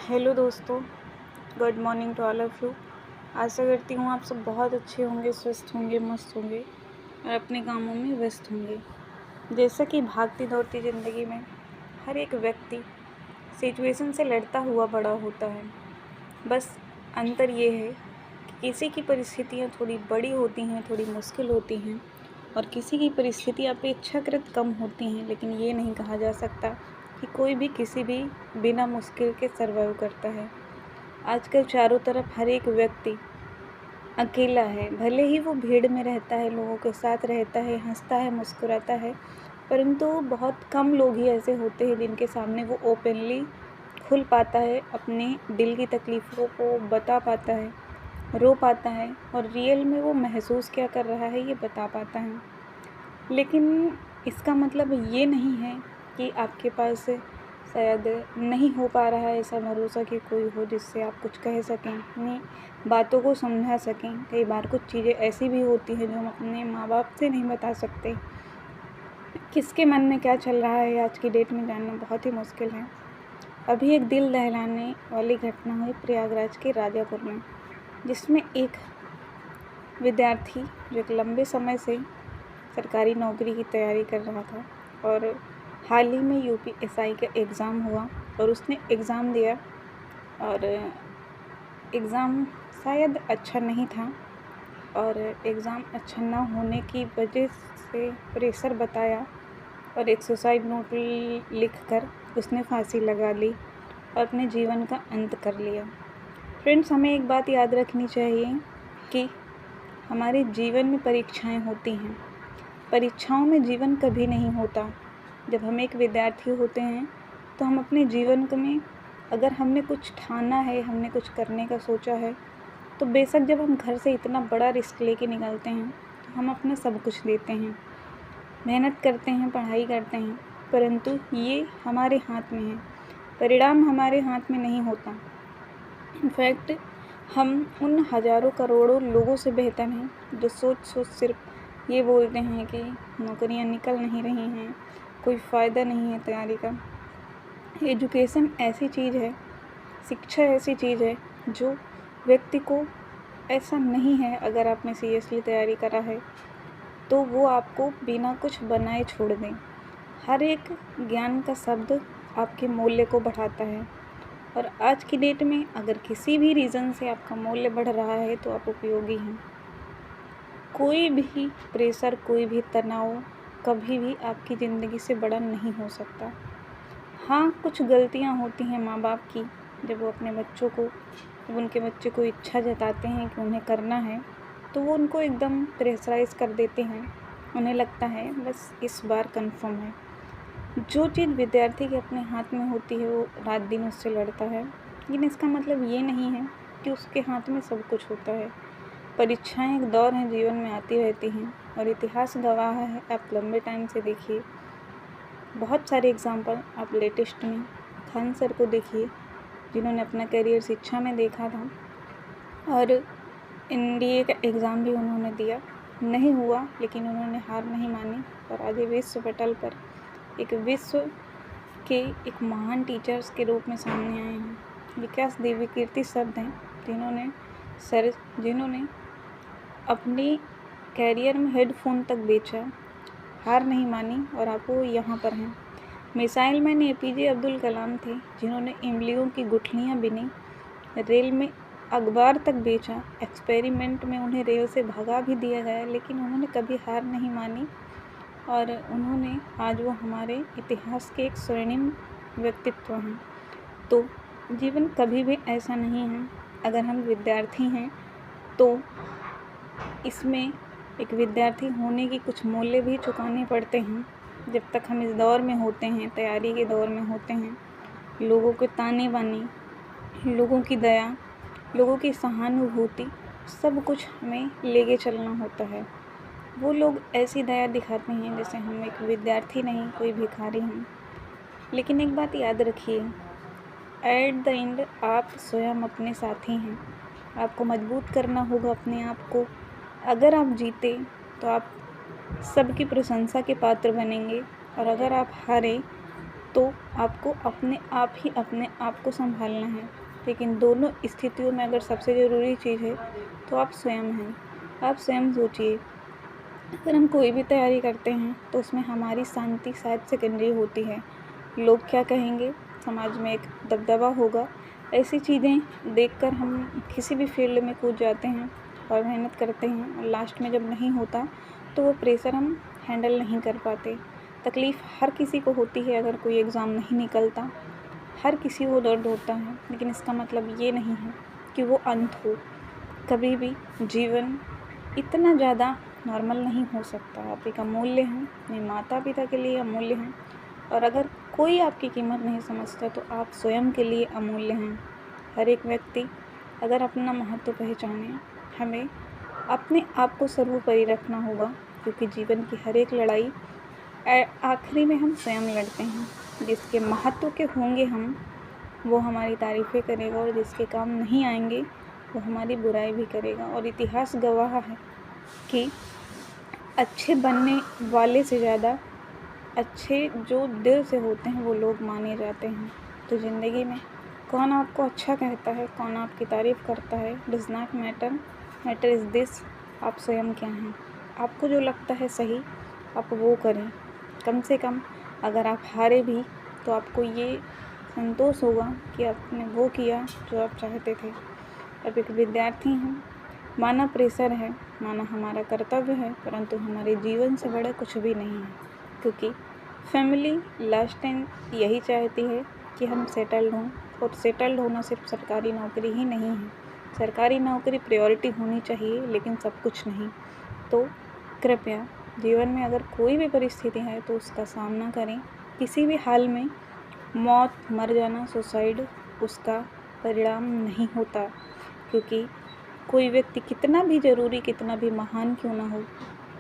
Hello दोस्तों, good morning to all of you. आशा करती हूँ आप सब बहुत अच्छे होंगे, स्वस्थ होंगे, मस्त होंगे और अपने कामों में व्यस्त होंगे। जैसा कि भागती दौड़ती ज़िंदगी में हर एक व्यक्ति सिचुएशन से लड़ता हुआ बड़ा होता है। बस अंतर ये है कि किसी की परिस्थितियाँ थोड़ी बड़ी होती हैं, थोड़ी मुश्किल होती हैं और किसी की परिस्थिति अपेक्षाकृत कम होती हैं, लेकिन ये नहीं कहा जा सकता कि कोई भी किसी भी बिना मुश्किल के सर्वाइव करता है। आजकल चारों तरफ हर एक व्यक्ति अकेला है, भले ही वो भीड़ में रहता है, लोगों के साथ रहता है, हंसता है, मुस्कुराता है, परंतु बहुत कम लोग ही ऐसे होते हैं जिनके सामने वो ओपनली खुल पाता है, अपने दिल की तकलीफ़ों को बता पाता है, रो पाता है और रियल में वो महसूस क्या कर रहा है ये बता पाता है। लेकिन इसका मतलब ये नहीं है कि आपके पास शायद नहीं हो पा रहा है ऐसा भरोसा कि कोई हो जिससे आप कुछ कह सकें, अपनी बातों को समझा सकें। कई बार कुछ चीज़ें ऐसी भी होती हैं जो हम अपने माँ-बाप से नहीं बता सकते। किसके मन में क्या चल रहा है आज की डेट में जानना बहुत ही मुश्किल है। अभी एक दिल दहलाने वाली घटना हुई प्रयागराज के राजापुर में, जिसमें एक विद्यार्थी जो एक लंबे समय से सरकारी नौकरी की तैयारी कर रहा था और हाल ही में यूपीएसआई का एग्ज़ाम हुआ और उसने एग्ज़ाम दिया और एग्ज़ाम शायद अच्छा नहीं था और एग्ज़ाम अच्छा ना होने की वजह से प्रेशर बताया और एक सुसाइड नोट लिख कर उसने फांसी लगा ली और अपने जीवन का अंत कर लिया। फ्रेंड्स, हमें एक बात याद रखनी चाहिए कि हमारे जीवन में परीक्षाएं होती हैं। परीक्षाओं में जीवन कभी नहीं होता। जब हम एक विद्यार्थी होते हैं तो हम अपने जीवन में अगर हमने कुछ ठाना है, हमने कुछ करने का सोचा है, तो बेशक जब हम घर से इतना बड़ा रिस्क लेके निकलते हैं तो हम अपना सब कुछ देते हैं, मेहनत करते हैं, पढ़ाई करते हैं, परंतु ये हमारे हाथ में है, परिणाम हमारे हाथ में नहीं होता। इनफैक्ट हम उन हज़ारों करोड़ों लोगों से बेहतर हैं जो सोच सोच सिर्फ ये बोलते हैं कि नौकरियां निकल नहीं रही हैं, कोई फ़ायदा नहीं है तैयारी का। एजुकेशन ऐसी चीज़ है, शिक्षा ऐसी चीज़ है जो व्यक्ति को ऐसा नहीं है, अगर आपने सीरियसली तैयारी करा है तो वो आपको बिना कुछ बनाए छोड़ दें। हर एक ज्ञान का शब्द आपके मूल्य को बढ़ाता है और आज की डेट में अगर किसी भी रीज़न से आपका मूल्य बढ़ रहा है तो आप उपयोगी हैं। कोई भी प्रेशर, कोई भी तनाव कभी भी आपकी ज़िंदगी से बड़ा नहीं हो सकता। हाँ, कुछ गलतियाँ होती हैं माँ बाप की, जब वो अपने बच्चों को, जब उनके बच्चे को इच्छा जताते हैं कि उन्हें करना है तो वो उनको एकदम प्रेशराइज़ कर देते हैं। उन्हें लगता है बस इस बार कंफर्म है। जो चीज़ विद्यार्थी के अपने हाथ में होती है वो रात दिन उससे लड़ता है, लेकिन इसका मतलब ये नहीं है कि उसके हाथ में सब कुछ होता है। परीक्षाएं एक दौर है, जीवन में आती रहती हैं और इतिहास गवाह है। आप लंबे टाइम से देखिए, बहुत सारे एग्जाम्पल आप लेटेस्ट में खान सर को देखिए जिन्होंने अपना करियर शिक्षा में देखा था और एनडीए का एग्ज़ाम भी उन्होंने दिया, नहीं हुआ, लेकिन उन्होंने हार नहीं मानी और आज विश्व पटल पर एक विश्व के एक महान टीचर्स के रूप में सामने आए हैं। विकास देवी कीर्ति शब्द हैं जिन्होंने अपने कैरियर में हेडफोन तक बेचा, हार नहीं मानी और आप वो यहाँ पर हैं। Missile man APJ Abdul Kalam थे जिन्होंने इमलियों की गुठलियाँ बिनी, रेल में अखबार तक बेचा, एक्सपेरिमेंट में उन्हें रेल से भगा भी दिया गया, लेकिन उन्होंने कभी हार नहीं मानी और उन्होंने आज वो हमारे इतिहास के एक स्वर्णिम व्यक्तित्व हैं। तो जीवन कभी भी ऐसा नहीं है। अगर हम विद्यार्थी हैं तो इसमें एक विद्यार्थी होने की कुछ मूल्य भी चुकाने पड़ते हैं। जब तक हम इस दौर में होते हैं, तैयारी के दौर में होते हैं, लोगों के ताने बाने, लोगों की दया, लोगों की सहानुभूति, सब कुछ हमें लेके चलना होता है। वो लोग ऐसी दया दिखाते हैं जैसे हम एक विद्यार्थी नहीं, कोई भिखारी हैं। लेकिन एक बात याद रखिए, एट द एंड आप स्वयं अपने साथी हैं। आपको मजबूत करना होगा अपने आप को। अगर आप जीते तो आप सबकी प्रशंसा के पात्र बनेंगे और अगर आप हारे तो आपको अपने आप को संभालना है। लेकिन दोनों स्थितियों में अगर सबसे ज़रूरी चीज़ है तो आप स्वयं हैं। आप स्वयं सोचिए, अगर हम कोई भी तैयारी करते हैं तो उसमें हमारी शांति शायद सेकेंडरी होती है। लोग क्या कहेंगे, समाज में एक दबदबा होगा, ऐसी चीज़ें देखकर हम किसी भी फील्ड में कूद जाते हैं और मेहनत करते हैं और लास्ट में जब नहीं होता तो वो प्रेशर हम हैंडल नहीं कर पाते। तकलीफ़ हर किसी को होती है अगर कोई एग्ज़ाम नहीं निकलता, हर किसी को दर्द होता है, लेकिन इसका मतलब ये नहीं है कि वो अंत हो। कभी भी जीवन इतना ज़्यादा नॉर्मल नहीं हो सकता। आप एक अमूल्य हैं, अपने माता पिता के लिए अमूल्य हैं, और अगर कोई आपकी कीमत नहीं समझता तो आप स्वयं के लिए अमूल्य हैं। हर एक व्यक्ति अगर अपना महत्व पहचाने, हमें अपने आप को सर्वोपरि रखना होगा, क्योंकि जीवन की हर एक लड़ाई आखिरी में हम स्वयं लड़ते हैं। जिसके महत्व के होंगे हम, वो हमारी तारीफ़ें करेगा, और जिसके काम नहीं आएंगे वो हमारी बुराई भी करेगा। और इतिहास गवाह है कि अच्छे बनने वाले से ज़्यादा अच्छे जो दिल से होते हैं वो लोग माने जाते हैं। तो ज़िंदगी में कौन आपको अच्छा कहता है, कौन आपकी तारीफ़ करता है, does not matter. Matter is this, आप स्वयं क्या हैं। आपको जो लगता है सही आप वो करें। कम से कम अगर आप हारे भी तो आपको ये संतोष होगा कि आपने वो किया जो आप चाहते थे। अब एक विद्यार्थी हैं, माना प्रेशर है, माना हमारा कर्तव्य है, परंतु हमारे जीवन से बड़ा कुछ भी नहीं है। क्योंकि फैमिली लास्ट टाइम यही चाहती है कि हम सेटल्ड हों, और सेटल्ड होना सिर्फ सरकारी नौकरी ही नहीं है। सरकारी नौकरी प्रायोरिटी होनी चाहिए, लेकिन सब कुछ नहीं। तो कृपया जीवन में अगर कोई भी परिस्थिति है तो उसका सामना करें। किसी भी हाल में मौत, मर जाना, सुसाइड उसका परिणाम नहीं होता, क्योंकि कोई व्यक्ति कितना भी ज़रूरी, कितना भी महान क्यों ना हो,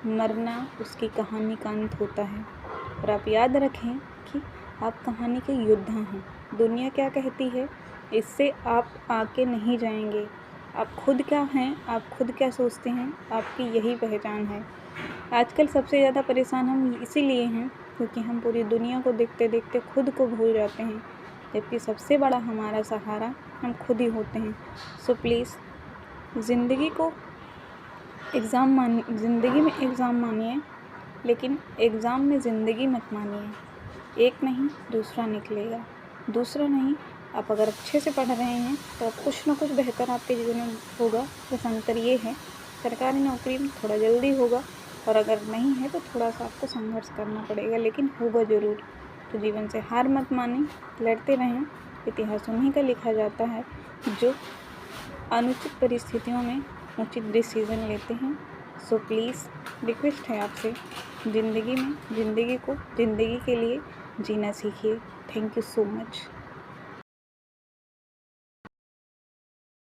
मरना उसकी कहानी का अंत होता है। और आप याद रखें कि आप कहानी के योद्धा हैं। दुनिया क्या कहती है, इससे आप आगे नहीं जाएंगे। आप खुद क्या हैं, आप खुद क्या सोचते हैं, आपकी यही पहचान है। आजकल सबसे ज़्यादा परेशान हम इसीलिए हैं क्योंकि हम पूरी दुनिया को देखते देखते खुद को भूल जाते हैं, जबकि सबसे बड़ा हमारा सहारा हम खुद ही होते हैं। सो प्लीज़ ज़िंदगी में एग्ज़ाम मानिए, लेकिन एग्ज़ाम में ज़िंदगी मत मानिए। एक नहीं दूसरा निकलेगा, दूसरा नहीं, आप अगर अच्छे से पढ़ रहे हैं तो अब कुछ ना कुछ बेहतर आपके जीवन में होगा। बस अंतर ये है, सरकारी नौकरी में थोड़ा जल्दी होगा, और अगर नहीं है तो थोड़ा सा आपको संघर्ष करना पड़ेगा, लेकिन होगा ज़रूर। तो जीवन से हार मत मानें, लड़ते रहें। इतिहास उन्हीं का लिखा जाता है जो अनुचित परिस्थितियों में उचित डिसीज़न लेते हैं। सो प्लीज़ रिक्वेस्ट है आपसे, ज़िंदगी के लिए जीना सीखिए। Thank you so much.